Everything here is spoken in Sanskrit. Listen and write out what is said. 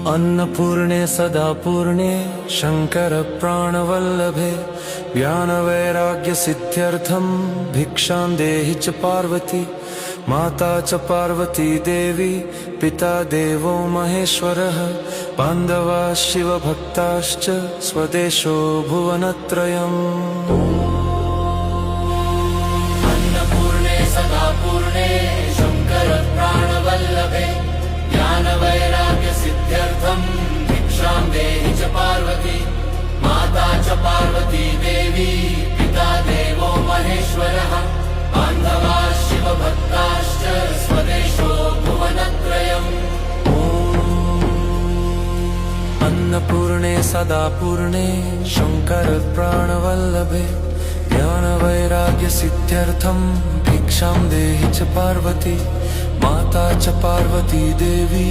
अन्नपूर्णे सदा पूर्णे शंकर प्राणवल्लभे ज्ञानवैराग्यसिद्ध्यर्थं भिक्षां देहि च पार्वती। माता च पार्वती देवी पिता देवो महेश्वरः बान्धवाः शिवभक्ताश्च स्वदेशो भुवनत्रयम्। अन्नपूर्णे सदा पूर्णे शंकर प्राणवल्लभे ज्ञानवैराग्यसिद्ध्यर्थं भिक्षां देहि च पार्वती। माता च पार्वती देवी पिता देवो महेश्वरः बान्धवाः शिवभक्ताश्च स्वदेशो भुवनत्रयम्। अन्नपूर्णे सदा पूर्णे शंकर प्राणवल्लभे ज्ञानवैराग्यसिद्ध्यर्थं भिक्षां देहि च पार्वती। माता च पार्वती देवी